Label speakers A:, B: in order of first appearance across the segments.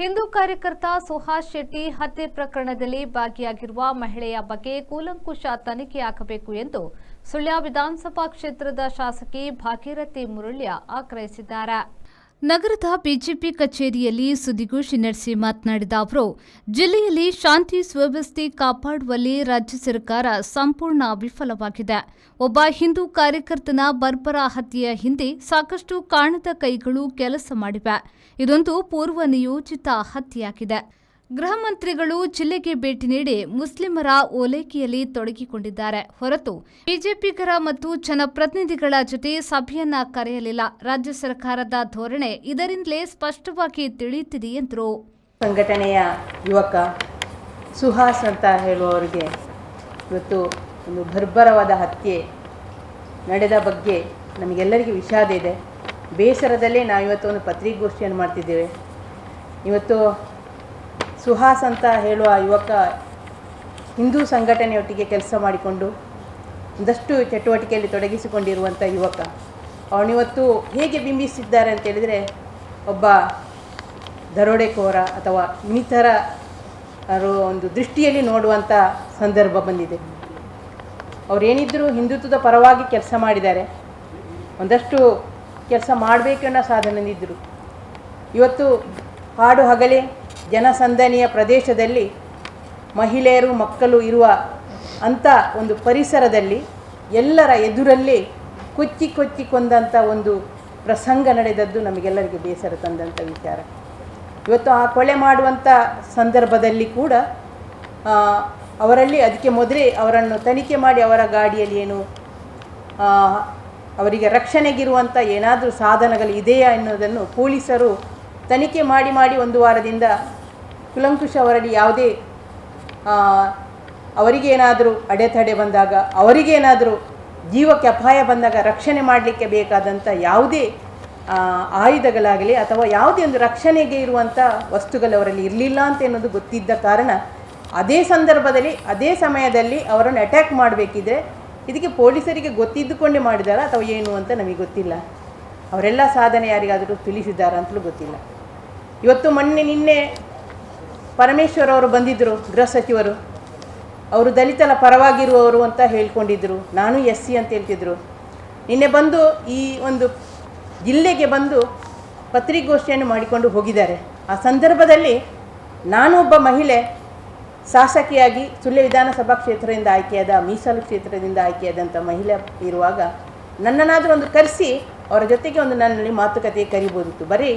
A: ಹಿಂದೂ ಕಾರ್ಯಕರ್ತ ಸುಹಾಸ್ ಶೆಟ್ಟಿ ಹತ್ಯೆ ಪ್ರಕರಣದಲ್ಲಿ ಭಾಗಿಯಾಗಿರುವ ಮಹಿಳೆಯ ಬಗ್ಗೆ ಕೂಲಂಕುಷ ತನಿಖೆಯಾಗಬೇಕು ಎಂದು ಸುಳ್ಯ ವಿಧಾನಸಭಾ ಕ್ಷೇತ್ರದ ಶಾಸಕಿ ಭಾಗೀರಥಿ ಮುರಳ್ಯ ಆಗ್ರಹಿಸಿದ್ದಾರೆ. ನಗರದ ಬಿಜೆಪಿ ಕಚೇರಿಯಲ್ಲಿ ಸುದ್ದಿಗೋಷ್ಠಿ ನಡೆಸಿ ಮಾತನಾಡಿದ ಅವರು, ಜಿಲ್ಲೆಯಲ್ಲಿ ಶಾಂತಿ ಸುವ್ಯವಸ್ಥೆ ಕಾಪಾಡುವಲ್ಲಿ ರಾಜ್ಯ ಸರ್ಕಾರ ಸಂಪೂರ್ಣ ವಿಫಲವಾಗಿದೆ. ಒಬ್ಬ ಹಿಂದೂ ಕಾರ್ಯಕರ್ತನ ಬರ್ಬರ ಹತ್ಯೆಯ ಹಿಂದೆ ಸಾಕಷ್ಟು ಕಾಣದ ಕೈಗಳು ಕೆಲಸ ಮಾಡಿವೆ. ಇದೊಂದು ಪೂರ್ವ ನಿಯೋಜಿತ ಹತ್ಯೆಯಾಗಿದೆ. ಗೃಹ ಮಂತ್ರಿಗಳು ಜಿಲ್ಲೆಗೆ ಭೇಟಿ ನೀಡಿ ಮುಸ್ಲಿಮರ ಓಲೈಕೆಯಲ್ಲಿ ತೊಡಗಿಕೊಂಡಿದ್ದಾರೆ ಹೊರತು ಬಿಜೆಪಿಗರ ಮತ್ತು ಜನಪ್ರತಿನಿಧಿಗಳ ಜೊತೆ ಸಭೆಯನ್ನ ಕರೆಯಲಿಲ್ಲ. ರಾಜ್ಯ ಸರ್ಕಾರದ ಧೋರಣೆ ಇದರಿಂದಲೇ ಸ್ಪಷ್ಟವಾಗಿ ತಿಳಿಯುತ್ತಿದೆ ಎಂದರು.
B: ಸಂಘಟನೆಯ ಯುವಕ ಸುಹಾಸ್ ಅಂತ ಹೇಳುವವರಿಗೆ ಇವತ್ತು ಒಂದು ಬರ್ಬರವಾದ ಹತ್ಯೆ ನಡೆದ ಬಗ್ಗೆ ನಮಗೆಲ್ಲರಿಗೂ ವಿಷಾದ ಇದೆ. ಬೇಸರದಲ್ಲೇ ನಾವಿವತ್ತು ಒಂದು ಪತ್ರಿಕಾಗೋಷ್ಠಿಯನ್ನು ಮಾಡ್ತಿದ್ದೇವೆ. ಇವತ್ತು ಸುಹಾಸ್ ಅಂತ ಹೇಳುವ ಯುವಕ ಹಿಂದೂ ಸಂಘಟನೆಯೊಟ್ಟಿಗೆ ಕೆಲಸ ಮಾಡಿಕೊಂಡು ಒಂದಷ್ಟು ಚಟುವಟಿಕೆಯಲ್ಲಿ ತೊಡಗಿಸಿಕೊಂಡಿರುವಂಥ ಯುವಕ. ಅವನಿವತ್ತು ಹೇಗೆ ಬಿಂಬಿಸಿದ್ದಾರೆ ಅಂತೇಳಿದರೆ, ಒಬ್ಬ ದರೋಡೆಕೋರ ಅಥವಾ ಇನ್ನಿತರ ಒಂದು ದೃಷ್ಟಿಯಲ್ಲಿ ನೋಡುವಂಥ ಸಂದರ್ಭ ಬಂದಿದೆ. ಅವರೇನಿದ್ದರೂ ಹಿಂದುತ್ವದ ಪರವಾಗಿ ಕೆಲಸ ಮಾಡಿದ್ದಾರೆ, ಒಂದಷ್ಟು ಕೆಲಸ ಮಾಡಬೇಕು ಅನ್ನೋ ಸಾಧನೆಯಿದ್ದರು. ಇವತ್ತು ಹಾಡು ಹಗಲೇ ಜನಸಂದಣಿಯ ಪ್ರದೇಶದಲ್ಲಿ ಮಹಿಳೆಯರು ಮಕ್ಕಳು ಇರುವ ಅಂಥ ಒಂದು ಪರಿಸರದಲ್ಲಿ ಎಲ್ಲರ ಎದುರಲ್ಲಿ ಕೊಚ್ಚಿ ಕೊಂದಂಥ ಒಂದು ಪ್ರಸಂಗ ನಡೆದದ್ದು ನಮಗೆಲ್ಲರಿಗೆ ಬೇಸರ ತಂದಂಥ ವಿಚಾರ. ಇವತ್ತು ಆ ಕೊಲೆ ಮಾಡುವಂಥ ಸಂದರ್ಭದಲ್ಲಿ ಕೂಡ ಅವರಲ್ಲಿ ಅದಕ್ಕೆ ಮೊದಲೇ ಅವರನ್ನು ತನಿಖೆ ಮಾಡಿ ಅವರ ಗಾಡಿಯಲ್ಲಿ ಏನು ಅವರಿಗೆ ರಕ್ಷಣೆಗಿರುವಂಥ ಏನಾದರೂ ಸಾಧನಗಳು ಇದೆಯಾ ಎನ್ನುವುದನ್ನು ಪೊಲೀಸರು ತನಿಖೆ ಮಾಡಿ ಒಂದು ವಾರದಿಂದ ಕುಲಂಕುಷ ಅವರಲ್ಲಿ ಯಾವುದೇ ಅವರಿಗೇನಾದರೂ ಅಡೆತಡೆ ಬಂದಾಗ, ಅವರಿಗೇನಾದರೂ ಜೀವಕ್ಕೆ ಅಪಾಯ ಬಂದಾಗ ರಕ್ಷಣೆ ಮಾಡಲಿಕ್ಕೆ ಬೇಕಾದಂಥ ಯಾವುದೇ ಆಯುಧಗಳಾಗಲಿ ಅಥವಾ ಯಾವುದೇ ಒಂದು ರಕ್ಷಣೆಗೆ ಇರುವಂಥ ವಸ್ತುಗಳು ಅವರಲ್ಲಿ ಇರಲಿಲ್ಲ ಅಂತ ಅನ್ನೋದು ಗೊತ್ತಿದ್ದ ಕಾರಣ ಅದೇ ಸಂದರ್ಭದಲ್ಲಿ ಅದೇ ಸಮಯದಲ್ಲಿ ಅವರನ್ನು ಅಟ್ಯಾಕ್ ಮಾಡಬೇಕಿದ್ರೆ ಇದಕ್ಕೆ ಪೊಲೀಸರಿಗೆ ಗೊತ್ತಿದ್ದುಕೊಂಡೇ ಮಾಡಿದಾರಾ ಅಥವಾ ಏನು ಅಂತ ನಮಗೆ ಗೊತ್ತಿಲ್ಲ. ಅವರೆಲ್ಲ ಸಾಧನೆ ಯಾರಿಗಾದರೂ ತಿಳಿಸಿದ್ದಾರಾ ಅಂತಲೂ ಗೊತ್ತಿಲ್ಲ. ಇವತ್ತು ನಿನ್ನೆ ಪರಮೇಶ್ವರ್ ಅವರು ಬಂದಿದ್ದರು, ಗೃಹ ಸಚಿವರು. ಅವರು ದಲಿತರ ಪರವಾಗಿರುವವರು ಅಂತ ಹೇಳ್ಕೊಂಡಿದ್ದರು, ನಾನು SC ಅಂತ ಹೇಳ್ತಿದ್ರು. ನಿನ್ನೆ ಬಂದು ಈ ಒಂದು ಜಿಲ್ಲೆಗೆ ಬಂದು ಪತ್ರಿಕಾಗೋಷ್ಠಿಯನ್ನು ಮಾಡಿಕೊಂಡು ಹೋಗಿದ್ದಾರೆ. ಆ ಸಂದರ್ಭದಲ್ಲಿ ನಾನು ಒಬ್ಬ ಮಹಿಳೆ ಶಾಸಕಿಯಾಗಿ ಸುಳ್ಯ ವಿಧಾನಸಭಾ ಕ್ಷೇತ್ರದಿಂದ ಆಯ್ಕೆಯಾದ, ಮೀಸಲು ಕ್ಷೇತ್ರದಿಂದ ಆಯ್ಕೆಯಾದಂಥ ಮಹಿಳೆ ಇರುವಾಗ ನನ್ನನ್ನಾದರೂ ಒಂದು ಕರೆಸಿ ಅವರ ಜೊತೆಗೆ ಒಂದು ನನ್ನಲ್ಲಿ ಮಾತುಕತೆ ಕರಿಬೋದಿತ್ತು. ಬರೀ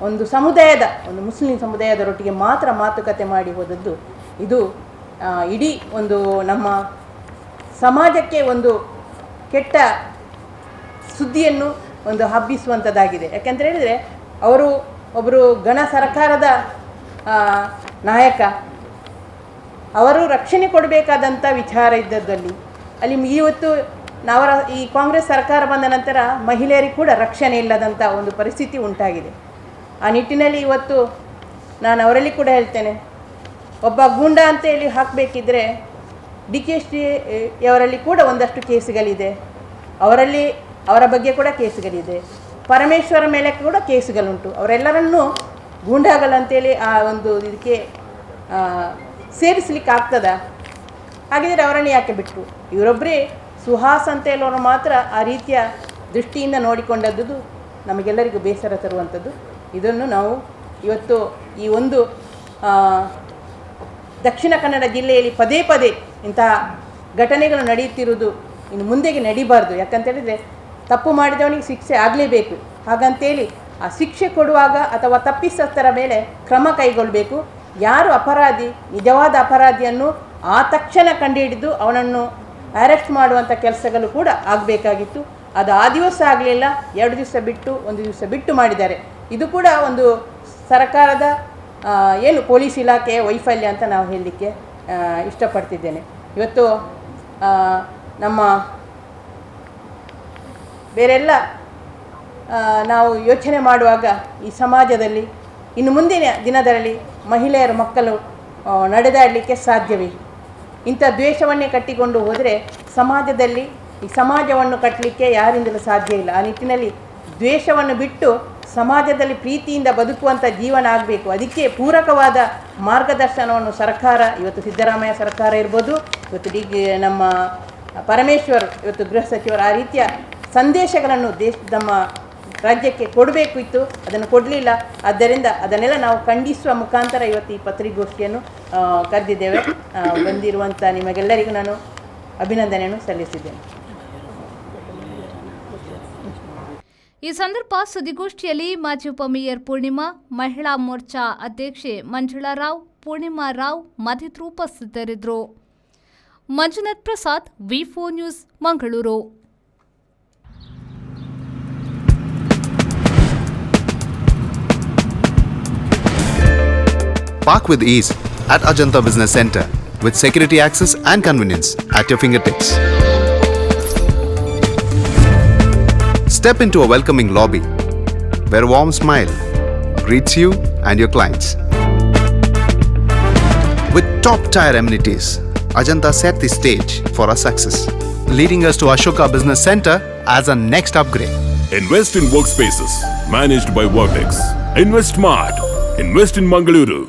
B: ಒಂದು ಸಮುದಾಯದ, ಒಂದು ಮುಸ್ಲಿಂ ಸಮುದಾಯದರೊಟ್ಟಿಗೆ ಮಾತ್ರ ಮಾತುಕತೆ ಮಾಡಿ ಹೋದದ್ದು ಇದು ಇಡೀ ಒಂದು ನಮ್ಮ ಸಮಾಜಕ್ಕೆ ಒಂದು ಕೆಟ್ಟ ಸುದ್ದಿಯನ್ನು ಒಂದು ಹಬ್ಬಿಸುವಂಥದ್ದಾಗಿದೆ. ಯಾಕೆಂತ ಹೇಳಿದರೆ ಅವರು ಒಬ್ಬರು ಗಣ ಸರ್ಕಾರದ ನಾಯಕ, ಅವರು ರಕ್ಷಣೆ ಕೊಡಬೇಕಾದಂಥ ವಿಚಾರ ಇದ್ದದ್ದಲ್ಲಿ ಅಲ್ಲಿ ಇವತ್ತು ಅವರ ಈ ಕಾಂಗ್ರೆಸ್ ಸರ್ಕಾರ ಬಂದ ನಂತರ ಮಹಿಳೆಯರಿಗೆ ಕೂಡ ರಕ್ಷಣೆ ಇಲ್ಲದಂಥ ಒಂದು ಪರಿಸ್ಥಿತಿ ಉಂಟಾಗಿದೆ. ಆ ನಿಟ್ಟಿನಲ್ಲಿ ಇವತ್ತು ನಾನು ಅವರಲ್ಲಿ ಕೂಡ ಹೇಳ್ತೇನೆ, ಒಬ್ಬ ಗೂಂಡ ಅಂತೇಳಿ ಹಾಕಬೇಕಿದ್ರೆ DKST ಅವರಲ್ಲಿ ಕೂಡ ಒಂದಷ್ಟು ಕೇಸುಗಳಿದೆ, ಅವರ ಬಗ್ಗೆ ಕೂಡ ಕೇಸುಗಳಿದೆ, ಪರಮೇಶ್ವರ ಮೇಲೆ ಕೂಡ ಕೇಸುಗಳುಂಟು. ಅವರೆಲ್ಲರನ್ನೂ ಗೂಂಡಾಗಳಂತೇಳಿ ಆ ಒಂದು ಇದಕ್ಕೆ ಸೇರಿಸಲಿಕ್ಕೆ ಆಗ್ತದ? ಹಾಗಿದ್ರೆ ಅವರನ್ನು ಯಾಕೆ ಬಿಟ್ಟರು? ಇವರೊಬ್ಬರೇ ಸುಹಾಸ್ ಅಂತ ಹೇಳೋರು ಮಾತ್ರ ಆ ರೀತಿಯ ದೃಷ್ಟಿಯಿಂದ ನೋಡಿಕೊಂಡದ್ದು ನಮಗೆಲ್ಲರಿಗೂ ಬೇಸರ ತರುವಂಥದ್ದು. ಇದನ್ನು ನಾವು ಇವತ್ತು ಈ ಒಂದು ದಕ್ಷಿಣ ಕನ್ನಡ ಜಿಲ್ಲೆಯಲ್ಲಿ ಪದೇ ಇಂತಹ ಘಟನೆಗಳು ನಡೆಯುತ್ತಿರುವುದು ಇನ್ನು ಮುಂದೆಗೆ ನಡೀಬಾರ್ದು. ಯಾಕಂತೇಳಿದರೆ ತಪ್ಪು ಮಾಡಿದವನಿಗೆ ಶಿಕ್ಷೆ ಆಗಲೇಬೇಕು. ಹಾಗಂತೇಳಿ ಆ ಶಿಕ್ಷೆ ಕೊಡುವಾಗ ಅಥವಾ ತಪ್ಪಿತಸ್ಥರ ಮೇಲೆ ಕ್ರಮ ಕೈಗೊಳ್ಳಬೇಕು. ಯಾರು ಅಪರಾಧಿ, ನಿಜವಾದ ಅಪರಾಧಿಯನ್ನು ಆ ತಕ್ಷಣ ಕಂಡುಹಿಡಿದು ಅವನನ್ನು ಅರೆಸ್ಟ್ ಮಾಡುವಂಥ ಕೆಲಸಗಳು ಕೂಡ ಆಗಬೇಕಾಗಿತ್ತು. ಅದು ಆ ದಿವಸ ಆಗಲಿಲ್ಲ, 2 ದಿವಸ ಬಿಟ್ಟು 1 ದಿವಸ ಬಿಟ್ಟು ಮಾಡಿದ್ದಾರೆ. ಇದು ಕೂಡ ಒಂದು ಸರ್ಕಾರದ ಏನು ಪೊಲೀಸ್ ಇಲಾಖೆಯ ವೈಫಲ್ಯ ಅಂತ ನಾವು ಹೇಳಲಿಕ್ಕೆ ಇಷ್ಟಪಡ್ತಿದ್ದೇನೆ. ಇವತ್ತು ನಮ್ಮ ಬೇರೆಲ್ಲ ನಾವು ಯೋಚನೆ ಮಾಡುವಾಗ ಈ ಸಮಾಜದಲ್ಲಿ ಇನ್ನು ಮುಂದಿನ ದಿನದಲ್ಲಿ ಮಹಿಳೆಯರು ಮಕ್ಕಳು ನಡೆದಾಡಲಿಕ್ಕೆ ಸಾಧ್ಯವೇ? ಇಂಥ ದ್ವೇಷವನ್ನೇ ಕಟ್ಟಿಕೊಂಡು ಹೋದರೆ ಸಮಾಜದಲ್ಲಿ ಈ ಸಮಾಜವನ್ನು ಕಟ್ಟಲಿಕ್ಕೆ ಯಾರಿಂದಲೂ ಸಾಧ್ಯ ಇಲ್ಲ. ಆ ನಿಟ್ಟಿನಲ್ಲಿ ದ್ವೇಷವನ್ನು ಬಿಟ್ಟು ಸಮಾಜದಲ್ಲಿ ಪ್ರೀತಿಯಿಂದ ಬದುಕುವಂಥ ಜೀವನ ಆಗಬೇಕು. ಅದಕ್ಕೆ ಪೂರಕವಾದ ಮಾರ್ಗದರ್ಶನವನ್ನು ಸರ್ಕಾರ, ಇವತ್ತು ಸಿದ್ದರಾಮಯ್ಯ ಸರ್ಕಾರ ಇರ್ಬೋದು, ಇವತ್ತು ನಮ್ಮ ಪರಮೇಶ್ವರ್ ಇವತ್ತು ಗೃಹ ಸಚಿವರು ಆ ರೀತಿಯ ಸಂದೇಶಗಳನ್ನು ನಮ್ಮ ರಾಜ್ಯಕ್ಕೆ ಕೊಡಬೇಕು ಇತ್ತು, ಅದನ್ನು ಕೊಡಲಿಲ್ಲ. ಆದ್ದರಿಂದ ಅದನ್ನೆಲ್ಲ ನಾವು ಖಂಡಿಸುವ ಮುಖಾಂತರ ಇವತ್ತು ಈ ಪತ್ರಿಕಾಗೋಷ್ಠಿಯನ್ನು ಕರೆದಿದ್ದೇವೆ. ಬಂದಿರುವಂಥ ನಿಮಗೆಲ್ಲರಿಗೂ ನಾನು ಅಭಿನಂದನೆಯನ್ನು ಸಲ್ಲಿಸಿದ್ದೇನೆ.
A: ಈ ಸಂದರ್ಭ ಸುದ್ದಿಗೋಷ್ಠಿಯಲ್ಲಿ ಮಾಜಿ ಉಪಮೇಯರ್ ಪೂರ್ಣಿಮಾ, ಮಹಿಳಾ ಮೋರ್ಚಾ ಅಧ್ಯಕ್ಷೆ ಮಂಜುಳಾ ರಾವ್, ಪೂರ್ಣಿಮಾ ರಾವ್ ಮತ್ತಿತರರು ಉಪಸ್ಥಿತರಿದ್ದರು. ಮಂಜುನಾಥ್ ಪ್ರಸಾದ್, ವಿ4 news, Mangaluru.
C: Park with ease at Ajanta Business Center with security access and convenience at your fingertips. Step into a welcoming lobby where a warm smile greets you and your clients. With top-tier amenities, Ajanta set the stage for our success, leading us to Ashoka Business Center as a next upgrade.
D: Invest in workspaces managed by Vertex. Invest smart. Invest in Mangaluru.